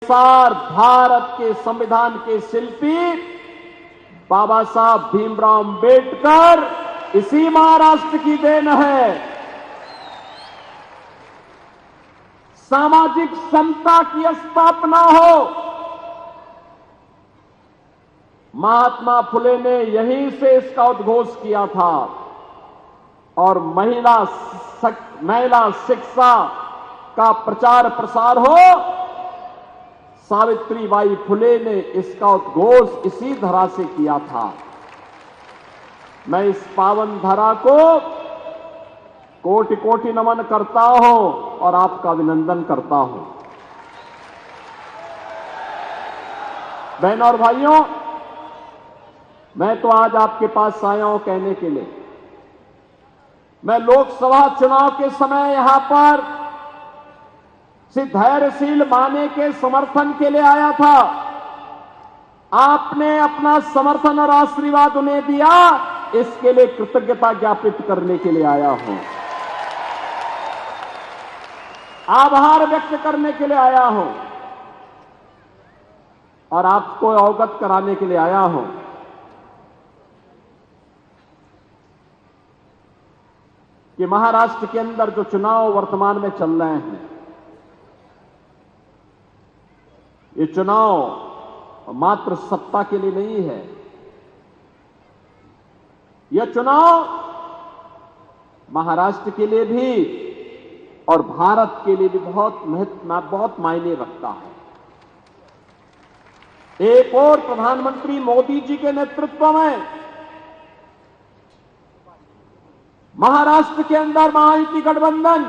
अनुसार भारत के संविधान के शिल्पी बाबा साहब भीमराव अंबेडकर इसी महाराष्ट्र की देन है। सामाजिक समता की स्थापना हो, महात्मा फुले ने यहीं से इसका उद्घोष किया था और महिला शिक्षा का प्रचार प्रसार हो, सावित्रीबाई फुले ने इसका उद्घोष इसी धरा से किया था। मैं इस पावन धरा को कोटि कोटि नमन करता हूं और आपका अभिनंदन करता हूं। बहनों और भाइयों, मैं तो आज आपके पास आया हूं कहने के लिए, मैं लोकसभा चुनाव के समय यहां पर धैर्यशील माने के समर्थन के लिए आया था। आपने अपना समर्थन और आशीर्वाद उन्हें दिया, इसके लिए कृतज्ञता ज्ञापित करने के लिए आया हूं, आभार व्यक्त करने के लिए आया हूं और आपको अवगत कराने के लिए आया हूं कि महाराष्ट्र के अंदर जो चुनाव वर्तमान में चल रहे हैं, ये चुनाव मात्र सत्ता के लिए नहीं है। यह चुनाव महाराष्ट्र के लिए भी और भारत के लिए भी बहुत मायने रखता है। एक और प्रधानमंत्री मोदी जी के नेतृत्व में महाराष्ट्र के अंदर महायुति गठबंधन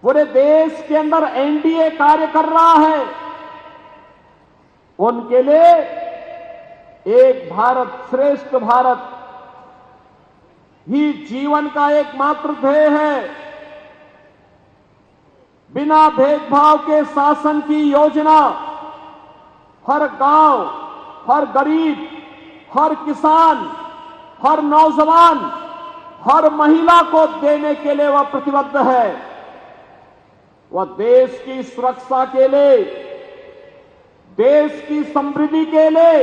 पूरे देश के अंदर एनडीए कार्य कर रहा है। उनके लिए एक भारत श्रेष्ठ भारत ही जीवन का एकमात्र ध्येय है। बिना भेदभाव के शासन की योजना हर गांव, हर गरीब, हर किसान, हर नौजवान, हर महिला को देने के लिए वह प्रतिबद्ध है। वह देश की सुरक्षा के लिए, देश की समृद्धि के लिए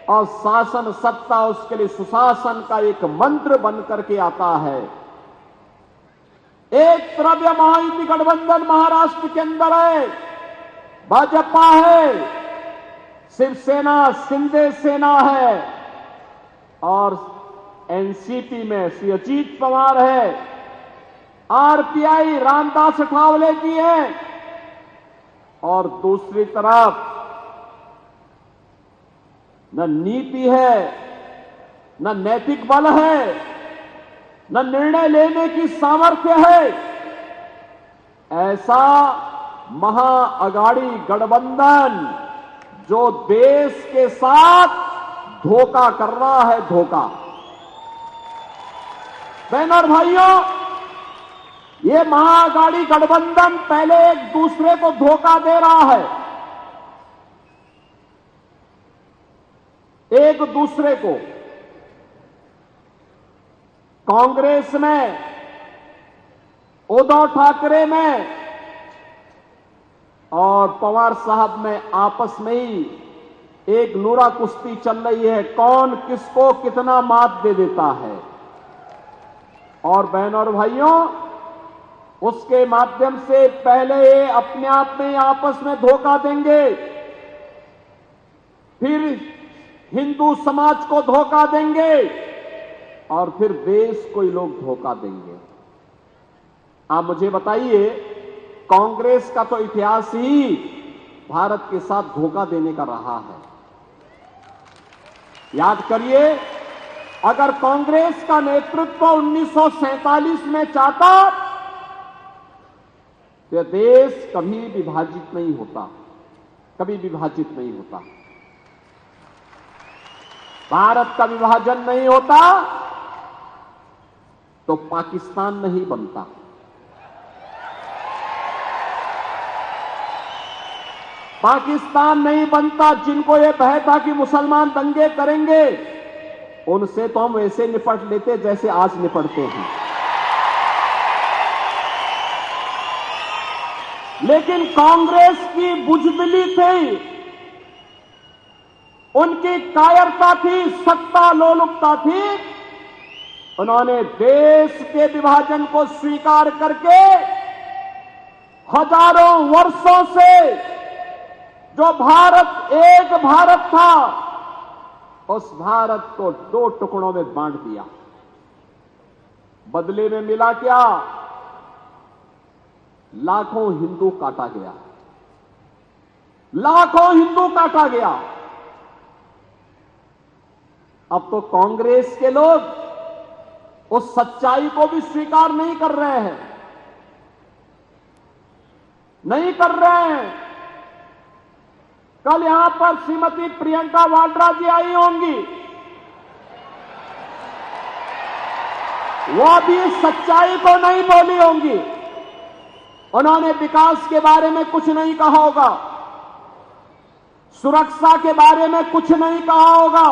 और शासन सत्ता उसके लिए सुशासन का एक मंत्र बन करके आता है। एक तरफ यह महायुति गठबंधन महाराष्ट्र के अंदर है, भाजपा है, शिवसेना शिंदे सेना है और एनसीपी में श्री अजीत पवार है, आरपीआई रामदास अठावले जी हैं और दूसरी तरफ न नीति है, न नैतिक बल है, न निर्णय लेने की सामर्थ्य है। ऐसा महाअगाड़ी गठबंधन जो देश के साथ धोखा कर रहा है, धोखा। बहनों और भाइयों, ये महाअगाड़ी गठबंधन पहले एक दूसरे को धोखा दे रहा है, एक दूसरे को। कांग्रेस में, उद्धव ठाकरे में और पवार साहब में आपस में ही एक नूरा कुश्ती चल रही है, कौन किसको कितना मात दे देता है। और बहनों और भाइयों, उसके माध्यम से पहले ये अपने आप में आपस में धोखा देंगे, फिर हिंदू समाज को धोखा देंगे और फिर देश को ही लोग धोखा देंगे। आप मुझे बताइए, कांग्रेस का तो इतिहास ही भारत के साथ धोखा देने का रहा है। याद करिए, अगर कांग्रेस का नेतृत्व 1947 में चाहता तो देश कभी विभाजित नहीं होता, कभी विभाजित नहीं होता, भारत का विभाजन नहीं होता तो पाकिस्तान नहीं बनता। पाकिस्तान नहीं बनता। जिनको यह भय था कि मुसलमान दंगे करेंगे, उनसे तो हम वैसे निपट लेते जैसे आज निपटते हैं। लेकिन कांग्रेस की बुजदिली थी, उनकी कायरता थी, सत्ता लोलुपता थी। उन्होंने देश के विभाजन को स्वीकार करके हजारों वर्षों से जो भारत एक भारत था, उस भारत को दो टुकड़ों में बांट दिया। बदले में मिला क्या? लाखों हिंदू काटा गया, लाखों हिंदू काटा गया। अब तो कांग्रेस के लोग उस सच्चाई को भी स्वीकार नहीं कर रहे हैं, नहीं कर रहे हैं। कल यहां पर श्रीमती प्रियंका वाड्रा जी आई होंगी, वो भी सच्चाई को नहीं बोली होंगी। उन्होंने विकास के बारे में कुछ नहीं कहा होगा, सुरक्षा के बारे में कुछ नहीं कहा होगा,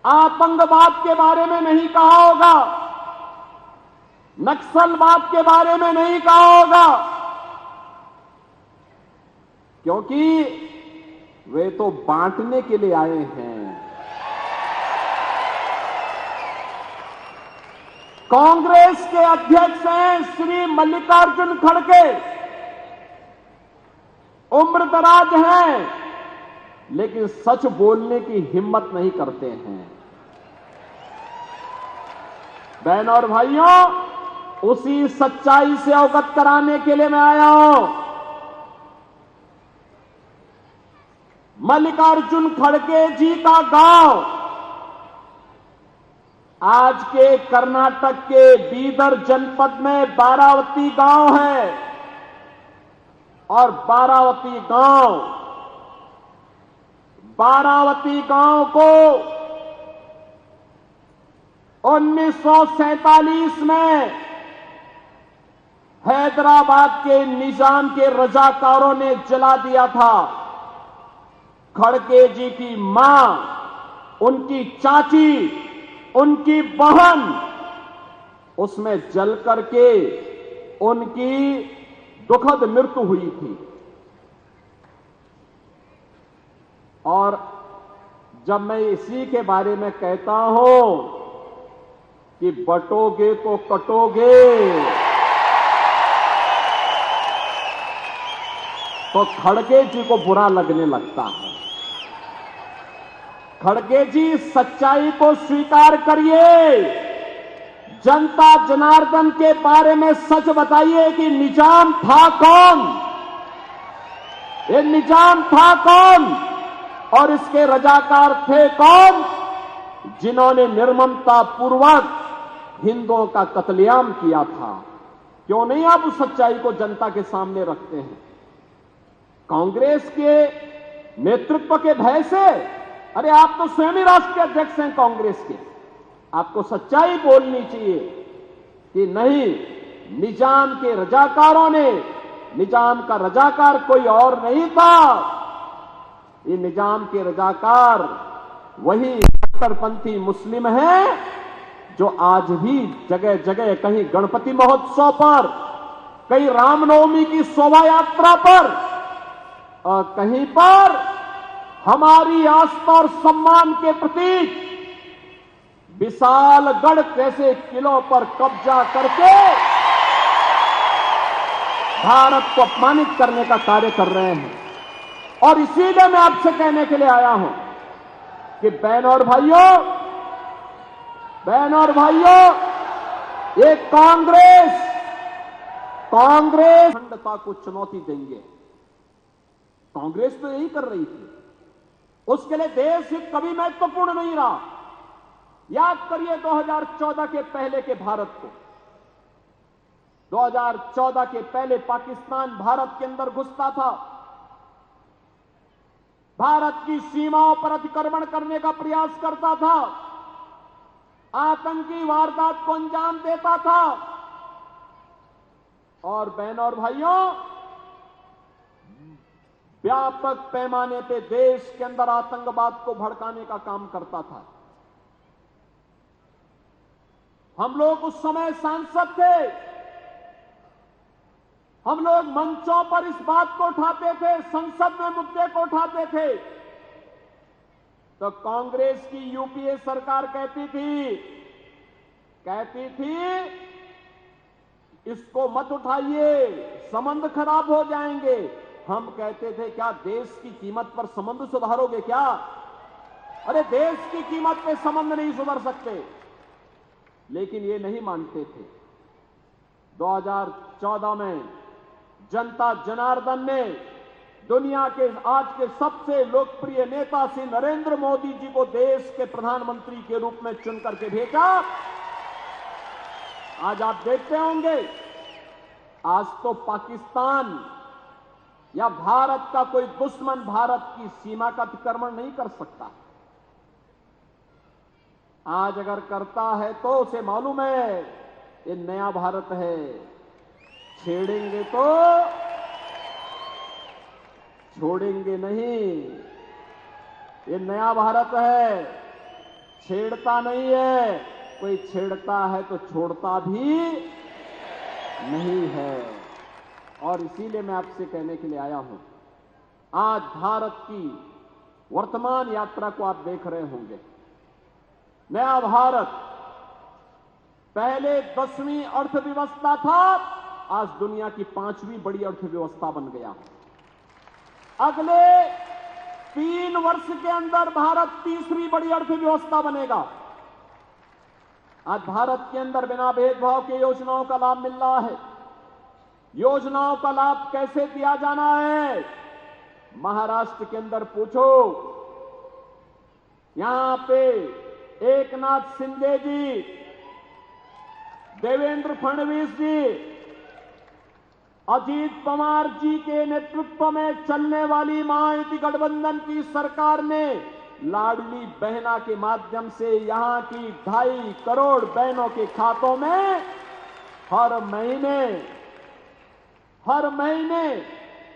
आतंकवाद के बारे में नहीं कहा होगा, नक्सलवाद के बारे में नहीं कहा होगा, क्योंकि वे तो बांटने के लिए आए हैं। कांग्रेस के अध्यक्ष हैं श्री मल्लिकार्जुन खड़गे, उम्र दराज हैं, लेकिन सच बोलने की हिम्मत नहीं करते हैं। बहन और भाइयों, उसी सच्चाई से अवगत कराने के लिए मैं आया हूं। मल्लिकार्जुन खड़गे जी का गांव आज के कर्नाटक के बीदर जनपद में बारावती गांव है, और बारावती गांव को 1947 में हैदराबाद के निजाम के रजाकारों ने जला दिया था। खड़गे जी की मां, उनकी चाची, उनकी बहन उसमें जल करके उनकी दुखद मृत्यु हुई थी। और जब मैं इसी के बारे में कहता हूं कि बटोगे तो कटोगे, तो खड़गे जी को बुरा लगने लगता है। खड़गे जी, सच्चाई को स्वीकार करिए, जनता जनार्दन के बारे में सच बताइए कि निजाम था कौन, ये निजाम था कौन और इसके रजाकार थे कौन, जिन्होंने निर्ममता पूर्वक हिंदुओं का कत्लेआम किया था। क्यों नहीं आप उस सच्चाई को जनता के सामने रखते हैं? कांग्रेस के नेतृत्व के भय से, अरे आप तो स्वयं ही राष्ट्रीय अध्यक्ष हैं कांग्रेस के, आपको सच्चाई बोलनी चाहिए कि नहीं, निजाम के रजाकारों ने, निजाम का रजाकार कोई और नहीं था, ये निजाम के रजाकार वही कट्टरपंथी मुस्लिम हैं जो आज भी जगह जगह, कहीं गणपति महोत्सव पर, कहीं रामनवमी की शोभा यात्रा पर, और कहीं पर हमारी आस्था और सम्मान के प्रतीक विशालगढ़ जैसे किलों पर कब्जा करके भारत को अपमानित करने का कार्य कर रहे हैं। और इसीलिए मैं आपसे कहने के लिए आया हूं कि बहन और भाइयों, ये कांग्रेस अखंडता को चुनौती देंगे। कांग्रेस तो यही कर रही थी, उसके लिए देश हित कभी महत्वपूर्ण नहीं रहा। याद करिए 2014 के पहले के भारत को। 2014 के पहले पाकिस्तान भारत के अंदर घुसता था, भारत की सीमाओं पर अतिक्रमण करने का प्रयास करता था, आतंकी वारदात को अंजाम देता था। और बहनों और भाइयों, व्यापक पैमाने पे देश के अंदर आतंकवाद को भड़काने का काम करता था। हम लोग उस समय सांसद थे, हम लोग मंचों पर इस बात को उठाते थे, संसद में मुद्दे को उठाते थे, तो कांग्रेस की यूपीए सरकार कहती थी इसको मत उठाइए, संबंध खराब हो जाएंगे। हम कहते थे क्या देश की कीमत पर संबंध सुधारोगे क्या? अरे देश की कीमत पे संबंध नहीं सुधर सकते। लेकिन ये नहीं मानते थे। 2014 में जनता जनार्दन ने दुनिया के आज के सबसे लोकप्रिय नेता श्री नरेंद्र मोदी जी को देश के प्रधानमंत्री के रूप में चुन करके भेजा। आज आप देखते होंगे, आज तो पाकिस्तान या भारत का कोई दुश्मन भारत की सीमा का अतिक्रमण नहीं कर सकता। आज अगर करता है तो उसे मालूम है ये नया भारत है, छेड़ेंगे तो छोड़ेंगे नहीं। ये नया भारत है, छेड़ता नहीं है, कोई छेड़ता है तो छोड़ता भी नहीं है। और इसीलिए मैं आपसे कहने के लिए आया हूं, आज भारत की वर्तमान यात्रा को आप देख रहे होंगे। नया भारत पहले 10वीं अर्थव्यवस्था था, आज दुनिया की 5वीं बड़ी अर्थव्यवस्था बन गया। अगले 3 वर्ष के अंदर भारत 3री बड़ी अर्थव्यवस्था बनेगा। आज भारत के अंदर बिना भेदभाव के योजनाओं का लाभ मिल रहा है। योजनाओं का लाभ कैसे दिया जाना है? महाराष्ट्र के अंदर पूछो, यहां पे एकनाथ शिंदे जी, देवेंद्र फडणवीस जी, अजीत पवार जी के नेतृत्व में चलने वाली महायुति गठबंधन की सरकार ने लाडली बहना के माध्यम से यहां की 2.5 करोड़ बहनों के खातों में हर महीने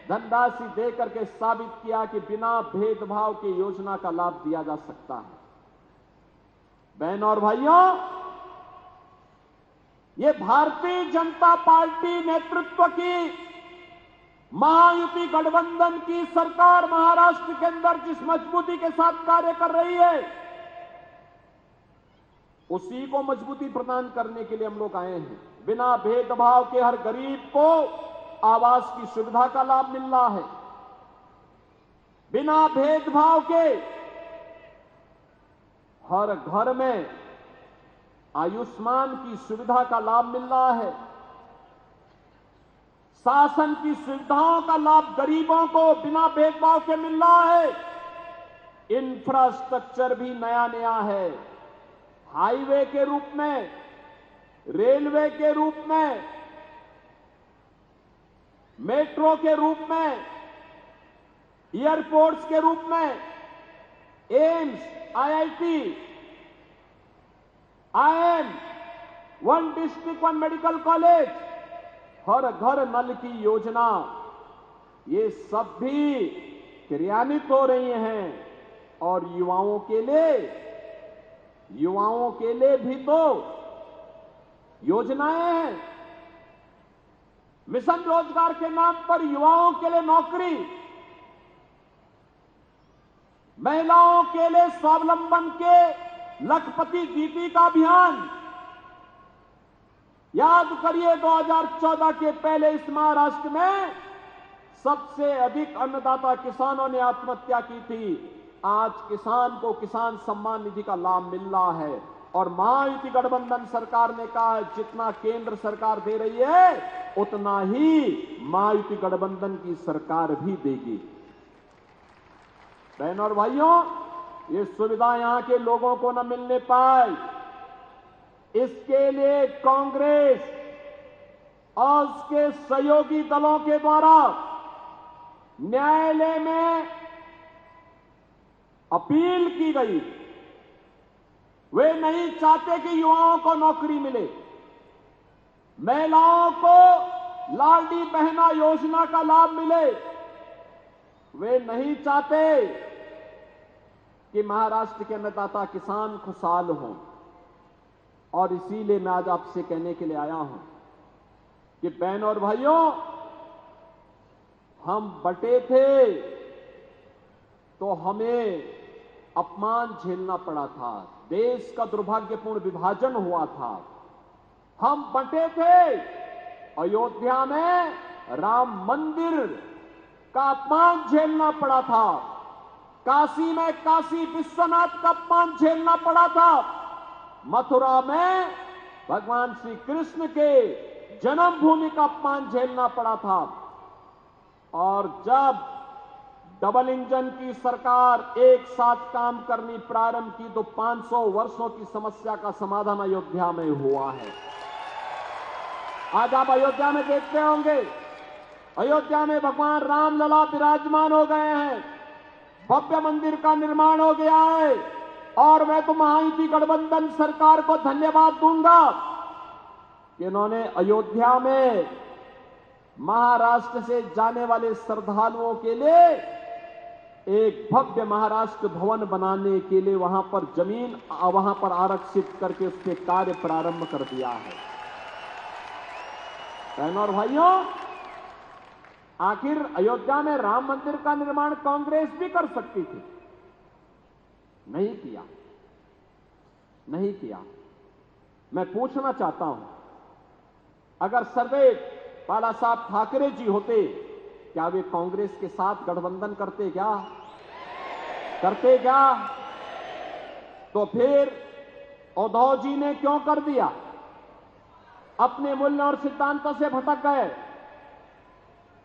धनराशि देकर के साबित किया कि बिना भेदभाव की योजना का लाभ दिया जा सकता है। बहनों और भाइयों, ये भारतीय जनता पार्टी नेतृत्व की महायुति गठबंधन की सरकार महाराष्ट्र के अंदर जिस मजबूती के साथ कार्य कर रही है, उसी को मजबूती प्रदान करने के लिए हम लोग आए हैं। बिना भेदभाव के हर गरीब को आवास की सुविधा का लाभ मिल रहा है। बिना भेदभाव के हर घर में आयुष्मान की सुविधा का लाभ मिल रहा है। शासन की सुविधाओं का लाभ गरीबों को बिना भेदभाव के मिल रहा है। इंफ्रास्ट्रक्चर भी नया नया है, हाईवे के रूप में, रेलवे के रूप में, मेट्रो के रूप में, एयरपोर्ट्स के रूप में, AIIMS, IIT, IIM, 1 district 1 medical college, हर घर नल की योजना, ये सब भी क्रियान्वित हो रही हैं। और युवाओं के लिए भी तो योजनाएं हैं। मिशन रोजगार के नाम पर युवाओं के लिए नौकरी, महिलाओं के लिए स्वावलंबन के लखपति दीदी का अभियान। याद करिए 2014 के पहले इस महाराष्ट्र में सबसे अधिक अन्नदाता किसानों ने आत्महत्या की थी। आज किसान को किसान सम्मान निधि का लाभ मिल रहा है। और महायुति गठबंधन सरकार ने कहा है जितना केंद्र सरकार दे रही है उतना ही महायुति गठबंधन की सरकार भी देगी। बहनों और भाइयों, ये सुविधा यहां के लोगों को न मिलने पाए, इसके लिए कांग्रेस और उसके सहयोगी दलों के द्वारा न्यायालय में अपील की गई। वे नहीं चाहते कि युवाओं को नौकरी मिले, महिलाओं को लाडली बहना योजना का लाभ मिले। वे नहीं चाहते कि महाराष्ट्र के अन्नदाता किसान खुशहाल हों। और इसीलिए मैं आज आपसे कहने के लिए आया हूं कि बहनों और भाइयों, हम बटे थे तो हमें अपमान झेलना पड़ा था, देश का दुर्भाग्यपूर्ण विभाजन हुआ था। हम बटे थे, अयोध्या में राम मंदिर का अपमान झेलना पड़ा था, काशी में काशी विश्वनाथ का अपमान झेलना पड़ा था, मथुरा में भगवान श्री कृष्ण के जन्मभूमि का अपमान झेलना पड़ा था। और जब डबल इंजन की सरकार एक साथ काम करनी प्रारंभ की तो 500 वर्षों की समस्या का समाधान अयोध्या में हुआ है। आज आप अयोध्या में देखते होंगे, अयोध्या में भगवान रामलला विराजमान हो गए हैं, भव्य मंदिर का निर्माण हो गया है। और मैं तो महायुति गठबंधन सरकार को धन्यवाद दूंगा कि इन्होंने अयोध्या में महाराष्ट्र से जाने वाले श्रद्धालुओं के लिए एक भव्य महाराष्ट्र भवन बनाने के लिए वहां पर जमीन वहां पर आरक्षित करके उसके कार्य प्रारंभ कर दिया है। बहनों और भाइयों, आखिर अयोध्या में राम मंदिर का निर्माण कांग्रेस भी कर सकती थी, नहीं किया, नहीं किया। मैं पूछना चाहता हूं, अगर सर्वे बाला साहब ठाकरे जी होते, क्या वे कांग्रेस के साथ गठबंधन करते क्या? करते क्या? तो फिर उद्धव जी ने क्यों कर दिया? अपने मूल्य और सिद्धांतों से भटक गए।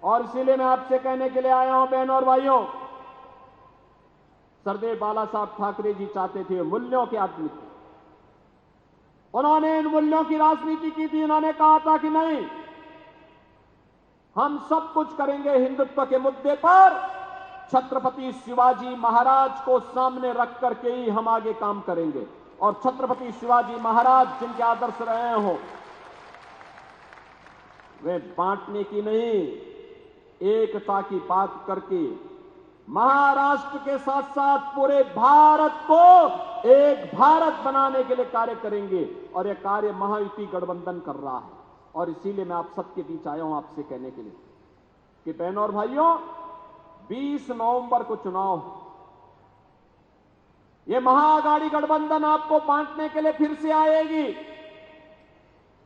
और इसीलिए मैं आपसे कहने के लिए आया हूं, बहनों और भाइयों, सरदेव बाला साहब ठाकरे जी चाहते थे मूल्यों के आदमी थे, उन्होंने इन मूल्यों की राजनीति की थी। उन्होंने कहा था कि नहीं, हम सब कुछ करेंगे हिंदुत्व के मुद्दे पर, छत्रपति शिवाजी महाराज को सामने रख करके ही हम आगे काम करेंगे। और छत्रपति शिवाजी महाराज जिनके आदर्श रहे हो, वे बांटने की नहीं, एकता की बात करके महाराष्ट्र के साथ साथ पूरे भारत को एक भारत बनाने के लिए कार्य करेंगे। और यह कार्य महायुति गठबंधन कर रहा है। और इसीलिए मैं आप सबके बीच आया हूं आपसे कहने के लिए कि बहनों और भाइयों, 20 नवंबर को चुनाव है। यह महाआघाड़ी गठबंधन आपको बांटने के लिए फिर से आएगी,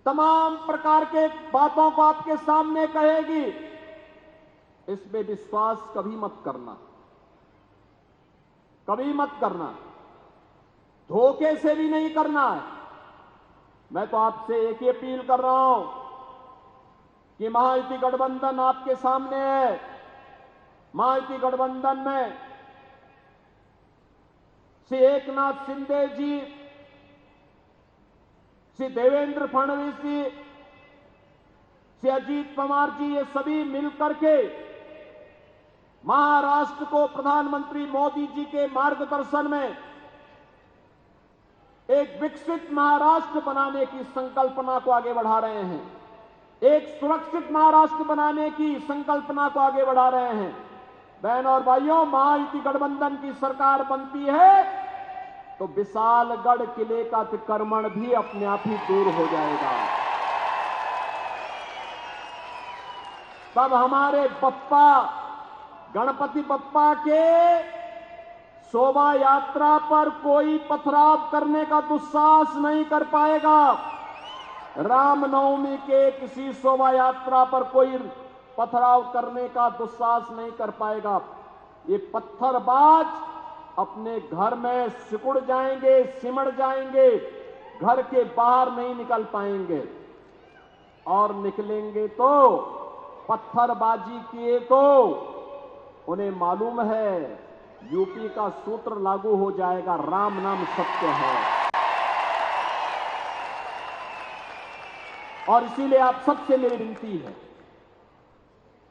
तमाम प्रकार के बातों को आपके सामने कहेगी। इसमें विश्वास कभी मत करना, कभी मत करना, धोखे से भी नहीं करना है। मैं तो आपसे एक ही अपील कर रहा हूं कि महायुति गठबंधन आपके सामने है। महायुति गठबंधन में श्री एकनाथ शिंदे जी, श्री देवेंद्र फडणवीस जी, श्री अजीत पवार जी, ये सभी मिलकर के महाराष्ट्र को प्रधानमंत्री मोदी जी के मार्गदर्शन में एक विकसित महाराष्ट्र बनाने की संकल्पना को आगे बढ़ा रहे हैं, एक सुरक्षित महाराष्ट्र बनाने की संकल्पना को आगे बढ़ा रहे हैं। बहनों और भाइयों, महायुति गठबंधन की सरकार बनती है तो विशालगढ़ किले का अतिक्रमण भी अपने आप ही दूर हो जाएगा। तब हमारे बप्पा, गणपति बप्पा के शोभा यात्रा पर कोई पथराव करने का दुस्साहस नहीं कर पाएगा। रामनवमी के किसी शोभा यात्रा पर कोई पथराव करने का दुस्साहस नहीं कर पाएगा। ये पत्थरबाज अपने घर में सिकुड़ जाएंगे, सिमट जाएंगे, घर के बाहर नहीं निकल पाएंगे। और निकलेंगे तो पत्थरबाजी किए तो उन्हें मालूम है यूपी का सूत्र लागू हो जाएगा, राम नाम सत्य है। और इसीलिए आप सबसे मेरी विनती है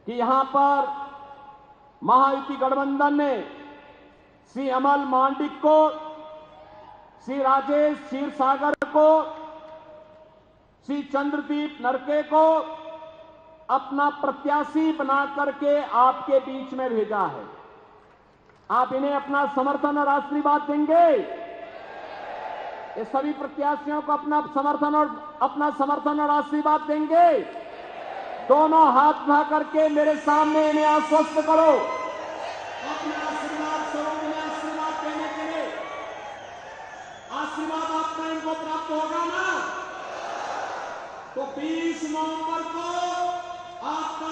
कि यहां पर महायुति गठबंधन ने श्री अमल मांडिक को, श्री राजेश क्षीरसागर को, श्री चंद्रदीप नरके को अपना प्रत्याशी बना करके आपके बीच में भेजा है। आप इन्हें अपना समर्थन और आशीर्वाद देंगे? ये सभी प्रत्याशियों को अपना समर्थन और आशीर्वाद देंगे? दोनों हाथ उठा करके मेरे सामने इन्हें आश्वस्त करो। अपने आशीर्वाद स्वरूप में आशीर्वाद देने के लिए आशीर्वाद आपका इनको प्राप्त होगा ना, तो 20 नवंबर को आपका